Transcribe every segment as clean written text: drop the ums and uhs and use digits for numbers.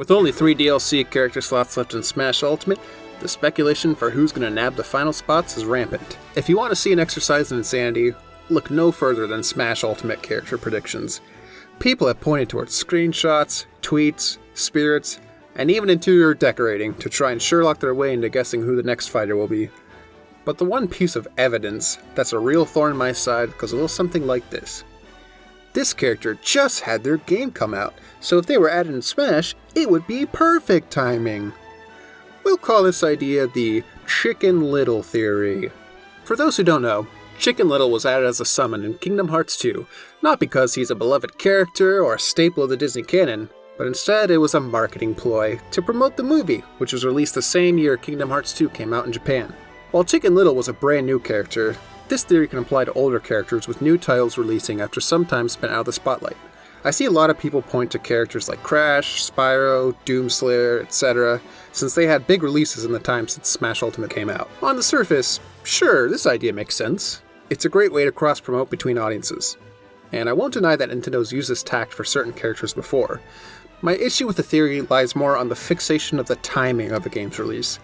With only 3 DLC character slots left in Smash Ultimate, the speculation for who's going to nab the final spots is rampant. If you want to see an exercise in insanity, look no further than Smash Ultimate character predictions. People have pointed towards screenshots, tweets, spirits, and even interior decorating to try and Sherlock their way into guessing who the next fighter will be. But the one piece of evidence that's a real thorn in my side goes a little something like this. This character just had their game come out, so if they were added in Smash, it would be perfect timing. We'll call this idea the Chicken Little theory. For those who don't know, Chicken Little was added as a summon in Kingdom Hearts 2, not because he's a beloved character or a staple of the Disney canon, but instead it was a marketing ploy to promote the movie, which was released the same year Kingdom Hearts 2 came out in Japan. While Chicken Little was a brand new character, this theory can apply to older characters with new titles releasing after some time spent out of the spotlight. I see a lot of people point to characters like Crash, Spyro, Doomslayer, etc., since they had big releases in the time since Smash Ultimate came out. On the surface, sure, this idea makes sense. It's a great way to cross-promote between audiences. And I won't deny that Nintendo's used this tact for certain characters before. My issue with the theory lies more on the fixation of the timing of a game's release.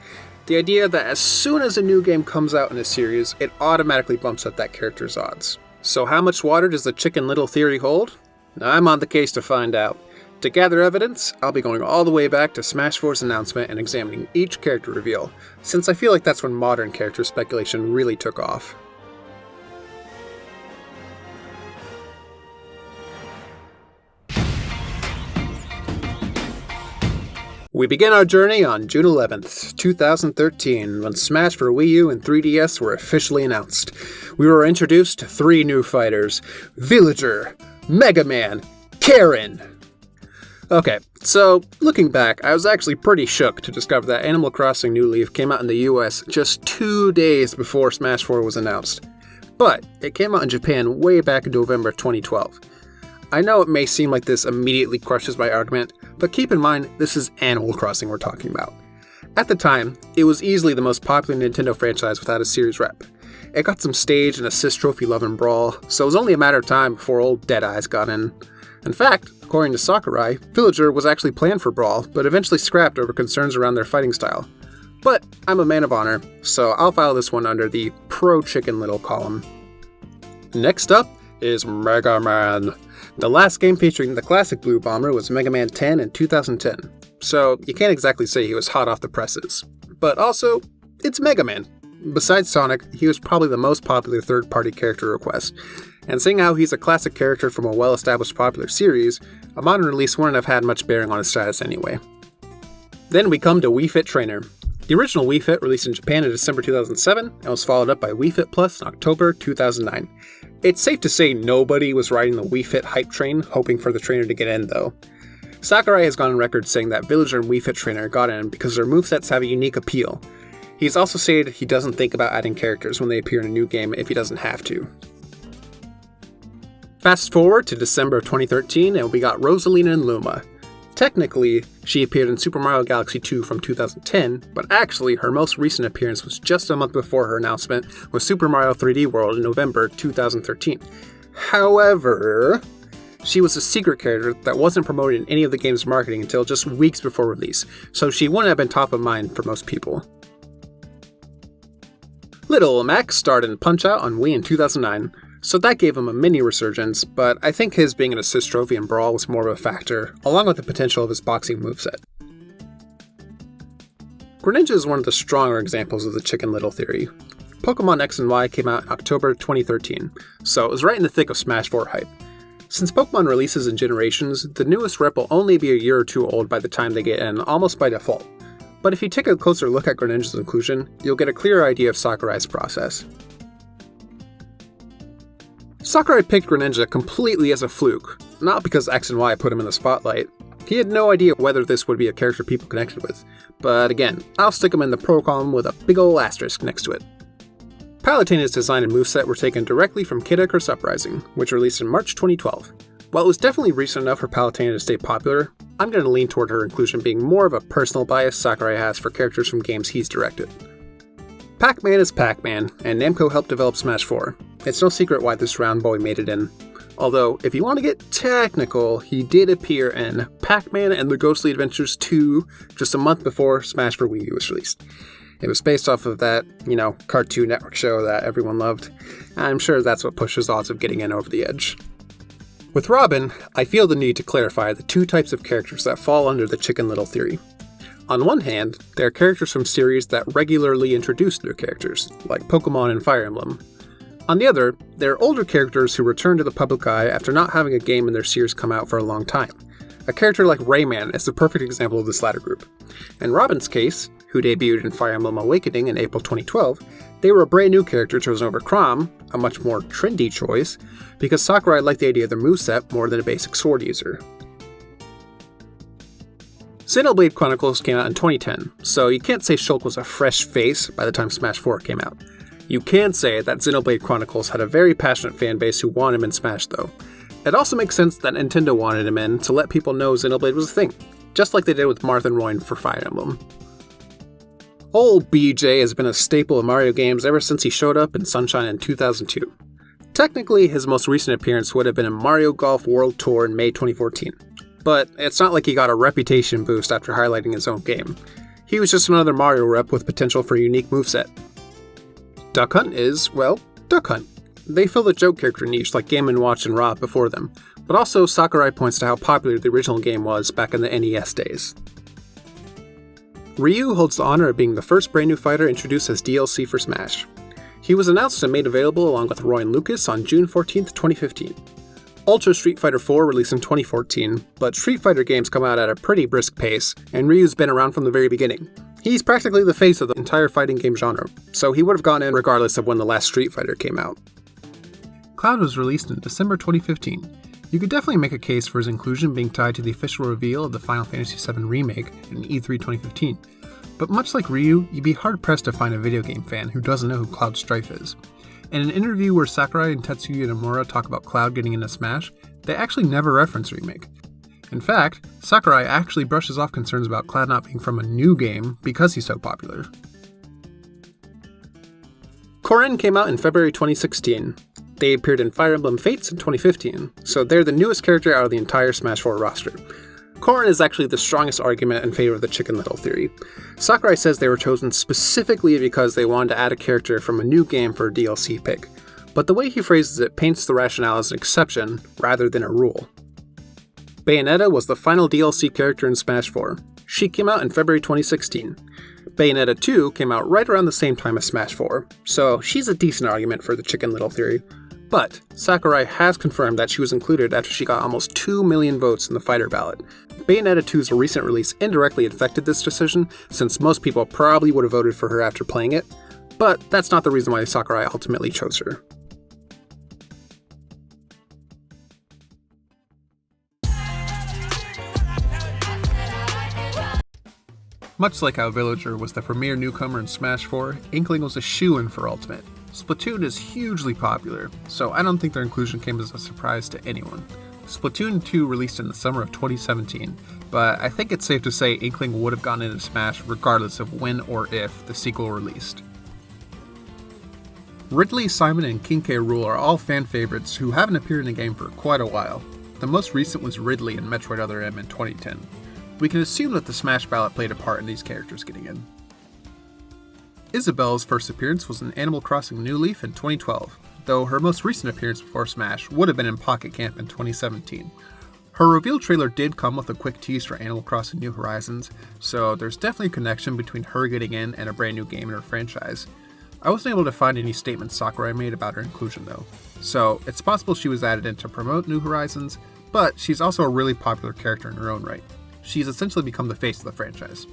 The idea that as soon as a new game comes out in a series, it automatically bumps up that character's odds. So how much water does the Chicken Little theory hold? I'm on the case to find out. To gather evidence, I'll be going all the way back to Smash 4's announcement and examining each character reveal, since I feel like that's when modern character speculation really took off. We begin our journey on June 11th, 2013, when Smash for Wii U and 3DS were officially announced. We were introduced to 3 new fighters: Villager, Megaman, Karen. Okay, so looking back, I was actually pretty shook to discover that Animal Crossing New Leaf came out in the US just 2 days before Smash 4 was announced. But it came out in Japan way back in November 2012. I know it may seem like this immediately crushes my argument, but keep in mind this is Animal Crossing we're talking about. At the time, it was easily the most popular Nintendo franchise without a series rep. It got some stage and assist trophy love in Brawl, so it was only a matter of time before old Deadeyes got in. In fact, according to Sakurai, Villager was actually planned for Brawl, but eventually scrapped over concerns around their fighting style. But I'm a man of honor, so I'll file this one under the pro-Chicken Little column. Next up is Megaman. The last game featuring the classic Blue Bomber was Mega Man 10 in 2010, so you can't exactly say he was hot off the presses. But also, it's Mega Man. Besides Sonic, he was probably the most popular third-party character request, and seeing how he's a classic character from a well-established popular series, a modern release wouldn't have had much bearing on his status anyway. Then we come to Wii Fit Trainer. The original Wii Fit released in Japan in December 2007, and was followed up by Wii Fit Plus in October 2009. It's safe to say nobody was riding the Wii Fit hype train, hoping for the trainer to get in, though. Sakurai has gone on record saying that Villager and Wii Fit Trainer got in because their movesets have a unique appeal. He's also stated he doesn't think about adding characters when they appear in a new game if he doesn't have to. Fast forward to December of 2013, and we got Rosalina and Luma. Technically, she appeared in Super Mario Galaxy 2 from 2010, but actually her most recent appearance was just a month before her announcement with Super Mario 3D World in November 2013. However, she was a secret character that wasn't promoted in any of the game's marketing until just weeks before release, so she wouldn't have been top of mind for most people. Little Mac starred in Punch-Out on Wii in 2009, so that gave him a mini resurgence, but I think his being an assist trophy in Brawl was more of a factor, along with the potential of his boxing moveset. Greninja is one of the stronger examples of the Chicken Little theory. Pokemon X and Y came out in October 2013, so it was right in the thick of Smash 4 hype. Since Pokemon releases in generations, the newest rep will only be a year or two old by the time they get in, almost by default. But if you take a closer look at Greninja's inclusion, you'll get a clearer idea of Sakurai's process. Sakurai picked Greninja completely as a fluke, not because X and Y put him in the spotlight. He had no idea whether this would be a character people connected with, but again, I'll stick him in the pro column with a big ol' asterisk next to it. Palutena's design and moveset were taken directly from Kid Icarus Uprising, which released in March 2012. While it was definitely recent enough for Palutena to stay popular, I'm going to lean toward her inclusion being more of a personal bias Sakurai has for characters from games he's directed. Pac-Man is Pac-Man, and Namco helped develop Smash 4. It's no secret why this round boy made it in. Although, if you want to get technical, he did appear in Pac-Man and the Ghostly Adventures 2 just a month before Smash for Wii U was released. It was based off of that, Cartoon Network show that everyone loved. I'm sure that's what pushes odds of getting in over the edge. With Robin, I feel the need to clarify the two types of characters that fall under the Chicken Little theory. On one hand, there are characters from series that regularly introduce new characters, like Pokemon and Fire Emblem. On the other, there are older characters who return to the public eye after not having a game in their series come out for a long time. A character like Rayman is the perfect example of this latter group. In Robin's case, who debuted in Fire Emblem Awakening in April 2012, they were a brand new character chosen over Chrom, a much more trendy choice, because Sakurai liked the idea of their moveset more than a basic sword user. Xenoblade Chronicles came out in 2010, so you can't say Shulk was a fresh face by the time Smash 4 came out. You can say that Xenoblade Chronicles had a very passionate fanbase who wanted him in Smash though. It also makes sense that Nintendo wanted him in to let people know Xenoblade was a thing, just like they did with Marth and Roy for Fire Emblem. Old BJ has been a staple of Mario games ever since he showed up in Sunshine in 2002. Technically, his most recent appearance would have been in Mario Golf World Tour in May 2014. But it's not like he got a reputation boost after highlighting his own game. He was just another Mario rep with potential for a unique moveset. Duck Hunt is, well, Duck Hunt. They fill the joke character niche like Game & Watch and Rob before them, but also Sakurai points to how popular the original game was back in the NES days. Ryu holds the honor of being the first brand new fighter introduced as DLC for Smash. He was announced and made available along with Roy and Lucas on June 14, 2015. Ultra Street Fighter 4 released in 2014, but Street Fighter games come out at a pretty brisk pace, and Ryu's been around from the very beginning. He's practically the face of the entire fighting game genre, so he would have gone in regardless of when the last Street Fighter came out. Cloud was released in December 2015. You could definitely make a case for his inclusion being tied to the official reveal of the Final Fantasy VII Remake in E3 2015, but much like Ryu, you'd be hard-pressed to find a video game fan who doesn't know who Cloud Strife is. In an interview where Sakurai and Tetsuya Nomura talk about Cloud getting into Smash, they actually never reference Remake. In fact, Sakurai actually brushes off concerns about Cloud not being from a new game because he's so popular. Corrin came out in February 2016. They appeared in Fire Emblem Fates in 2015, so they're the newest character out of the entire Smash 4 roster. Corrin is actually the strongest argument in favor of the Chicken Little theory. Sakurai says they were chosen specifically because they wanted to add a character from a new game for a DLC pick, but the way he phrases it paints the rationale as an exception rather than a rule. Bayonetta was the final DLC character in Smash 4. She came out in February 2016. Bayonetta 2 came out right around the same time as Smash 4, so she's a decent argument for the Chicken Little theory. But Sakurai has confirmed that she was included after she got almost 2 million votes in the fighter ballot. Bayonetta 2's recent release indirectly affected this decision, since most people probably would have voted for her after playing it, but that's not the reason why Sakurai ultimately chose her. Much like how Villager was the premier newcomer in Smash 4, Inkling was a shoo-in for Ultimate. Splatoon is hugely popular, so I don't think their inclusion came as a surprise to anyone. Splatoon 2 released in the summer of 2017, but I think it's safe to say Inkling would have gotten into Smash regardless of when or if the sequel released. Ridley, Simon, and King K. Rool are all fan favorites who haven't appeared in the game for quite a while. The most recent was Ridley in Metroid Other M in 2010. We can assume that the Smash ballot played a part in these characters getting in. Isabelle's first appearance was in Animal Crossing New Leaf in 2012, though her most recent appearance before Smash would have been in Pocket Camp in 2017. Her reveal trailer did come with a quick tease for Animal Crossing New Horizons, so there's definitely a connection between her getting in and a brand new game in her franchise. I wasn't able to find any statements Sakurai made about her inclusion though, so it's possible she was added in to promote New Horizons, but she's also a really popular character in her own right. She's essentially become the face of the franchise.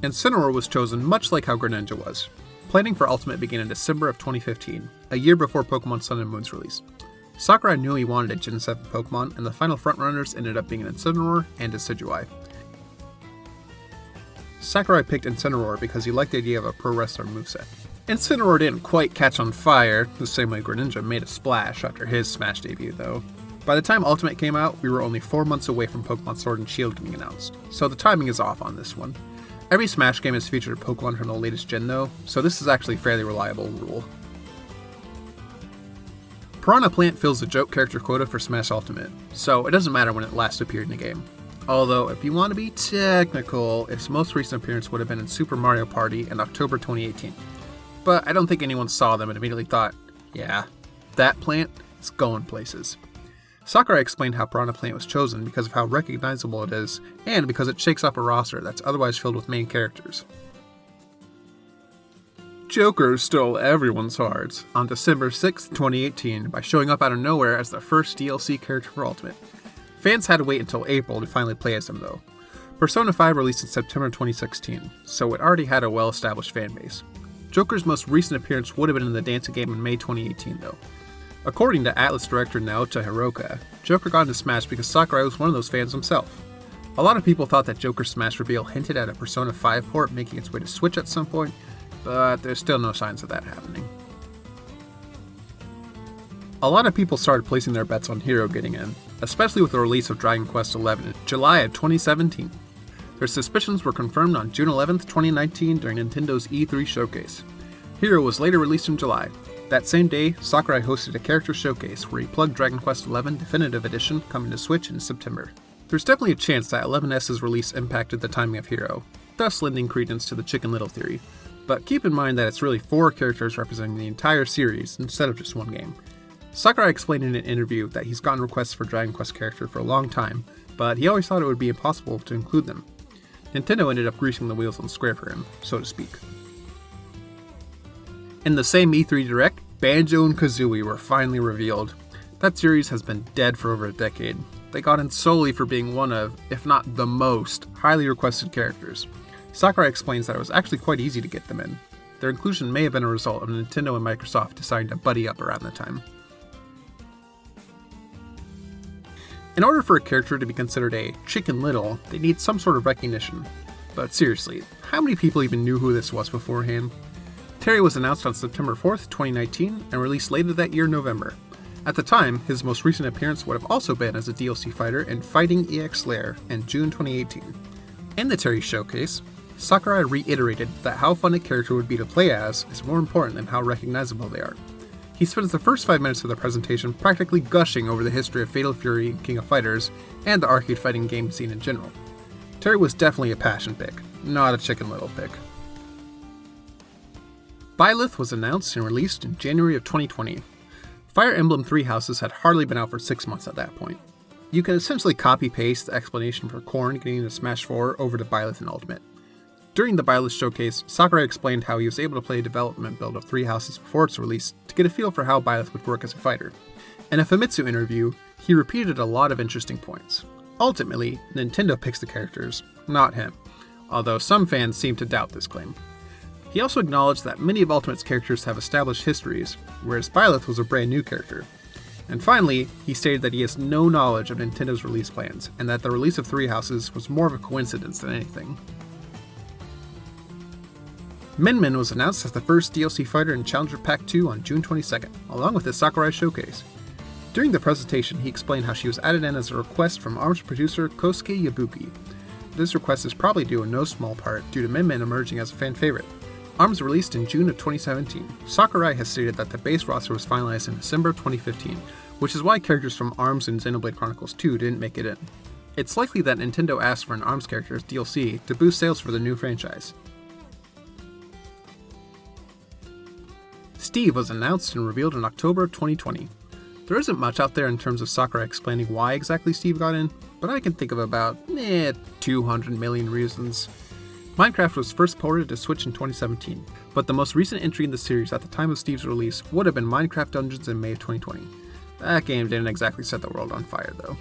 Incineroar was chosen much like how Greninja was. Planning for Ultimate began in December of 2015, a year before Pokemon Sun and Moon's release. Sakurai knew he wanted a Gen 7 Pokemon, and the final frontrunners ended up being an Incineroar and Decidueye. Sakurai picked Incineroar because he liked the idea of a pro wrestler moveset. Incineroar didn't quite catch on fire, the same way Greninja made a splash after his Smash debut though. By the time Ultimate came out, we were only 4 months away from Pokemon Sword and Shield getting announced, so the timing is off on this one. Every Smash game has featured a Pokemon from the latest gen though, so this is actually a fairly reliable rule. Piranha Plant fills the joke character quota for Smash Ultimate, so it doesn't matter when it last appeared in the game. Although, if you want to be technical, its most recent appearance would have been in Super Mario Party in October 2018. But I don't think anyone saw them and immediately thought, yeah, that plant is going places. Sakurai explained how Piranha Plant was chosen because of how recognizable it is, and because it shakes up a roster that's otherwise filled with main characters. Joker stole everyone's hearts on December 6, 2018 by showing up out of nowhere as the first DLC character for Ultimate. Fans had to wait until April to finally play as him though. Persona 5 released in September 2016, so it already had a well-established fanbase. Joker's most recent appearance would have been in the dancing game in May 2018 though. According to Atlas director Naota Hiroka, Joker got into Smash because Sakurai was one of those fans himself. A lot of people thought that Joker's Smash reveal hinted at a Persona 5 port making its way to Switch at some point, but there's still no signs of that happening. A lot of people started placing their bets on Hero getting in, especially with the release of Dragon Quest XI in July of 2017. Their suspicions were confirmed on June 11, 2019 during Nintendo's E3 showcase. Hero was later released in July. That same day, Sakurai hosted a character showcase where he plugged Dragon Quest XI Definitive Edition coming to Switch in September. There's definitely a chance that 11S's release impacted the timing of Hero, thus lending credence to the Chicken Little theory. But keep in mind that it's really 4 characters representing the entire series instead of just one game. Sakurai explained in an interview that he's gotten requests for Dragon Quest character for a long time, but he always thought it would be impossible to include them. Nintendo ended up greasing the wheels on Square for him, so to speak. In the same E3 Direct, Banjo and Kazooie were finally revealed. That series has been dead for over a decade. They got in solely for being one of, if not the most, highly requested characters. Sakurai explains that it was actually quite easy to get them in. Their inclusion may have been a result of Nintendo and Microsoft deciding to buddy up around the time. In order for a character to be considered a Chicken Little, they need some sort of recognition. But seriously, how many people even knew who this was beforehand? Terry was announced on September 4th, 2019, and released later that year in November. At the time, his most recent appearance would have also been as a DLC fighter in Fighting EX Lair in June 2018. In the Terry showcase, Sakurai reiterated that how fun a character would be to play as is more important than how recognizable they are. He spends the first 5 minutes of the presentation practically gushing over the history of Fatal Fury and King of Fighters, and the arcade fighting game scene in general. Terry was definitely a passion pick, not a Chicken Little pick. Byleth was announced and released in January of 2020. Fire Emblem Three Houses had hardly been out for 6 months at that point. You can essentially copy-paste the explanation for Korn getting into Smash 4 over to Byleth in Ultimate. During the Byleth showcase, Sakurai explained how he was able to play a development build of Three Houses before its release to get a feel for how Byleth would work as a fighter. In a Famitsu interview, he repeated a lot of interesting points. Ultimately, Nintendo picks the characters, not him, although some fans seem to doubt this claim. He also acknowledged that many of Ultimate's characters have established histories, whereas Byleth was a brand new character. And finally, he stated that he has no knowledge of Nintendo's release plans, and that the release of Three Houses was more of a coincidence than anything. Min was announced as the first DLC fighter in Challenger Pack 2 on June 22nd, along with his Sakurai showcase. During the presentation, he explained how she was added in as a request from ARMS producer Kosuke Yabuki. This request is probably due in no small part due to Min emerging as a fan favorite. ARMS released in June of 2017. Sakurai has stated that the base roster was finalized in December 2015, which is why characters from ARMS and Xenoblade Chronicles 2 didn't make it in. It's likely that Nintendo asked for an ARMS character as DLC to boost sales for the new franchise. Steve was announced and revealed in October of 2020. There isn't much out there in terms of Sakurai explaining why exactly Steve got in, but I can think of about 200 million reasons. Minecraft was first ported to Switch in 2017, but the most recent entry in the series at the time of Steve's release would have been Minecraft Dungeons in May of 2020. That game didn't exactly set the world on fire though.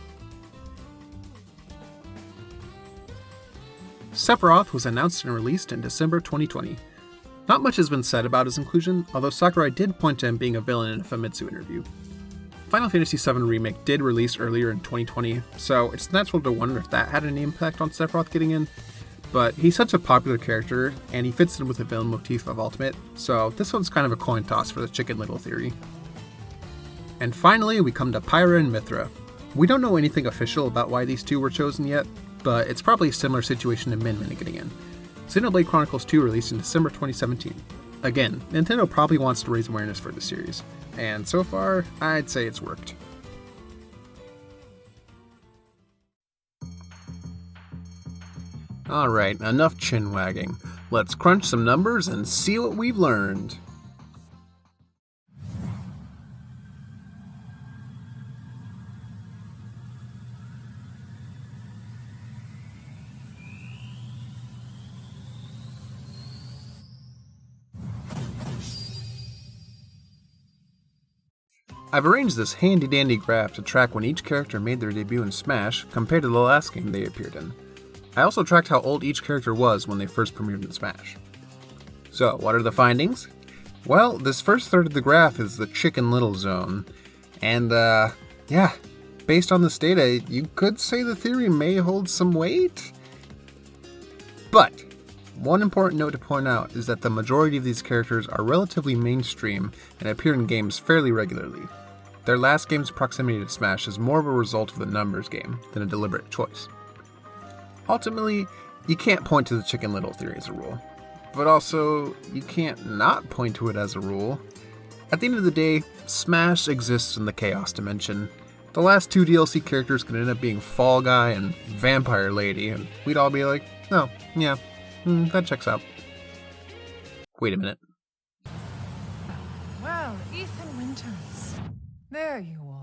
Sephiroth was announced and released in December 2020. Not much has been said about his inclusion, although Sakurai did point to him being a villain in a Famitsu interview. Final Fantasy VII Remake did release earlier in 2020, so it's natural to wonder if that had any impact on Sephiroth getting in. But he's such a popular character, and he fits in with the villain motif of Ultimate, so this one's kind of a coin toss for the Chicken Little theory. And finally, we come to Pyra and Mithra. We don't know anything official about why these two were chosen yet, but it's probably a similar situation to Min getting in. Xenoblade Chronicles 2 released in December 2017. Again, Nintendo probably wants to raise awareness for the series. and so far, I'd say it's worked. Alright, enough chin wagging. Let's crunch some numbers and see what we've learned. I've arranged this handy-dandy graph to track when each character made their debut in Smash compared to the last game they appeared in. I also tracked how old each character was when they first premiered in Smash. So, what are the findings? Well, this first third of the graph is the Chicken Little zone. And, yeah, based on this data, you could say the theory may hold some weight? But, one important note to point out is that the majority of these characters are relatively mainstream and appear in games fairly regularly. Their last game's proximity to Smash is more of a result of the numbers game than a deliberate choice. Ultimately, you can't point to the Chicken Little theory as a rule, but also, you can't not point to it as a rule. At the end of the day, Smash exists in the Chaos Dimension. The last two DLC characters could end up being Fall Guy and Vampire Lady, and we'd all be like, oh, yeah, that checks out. Wait a minute. Well, Ethan Winters, there you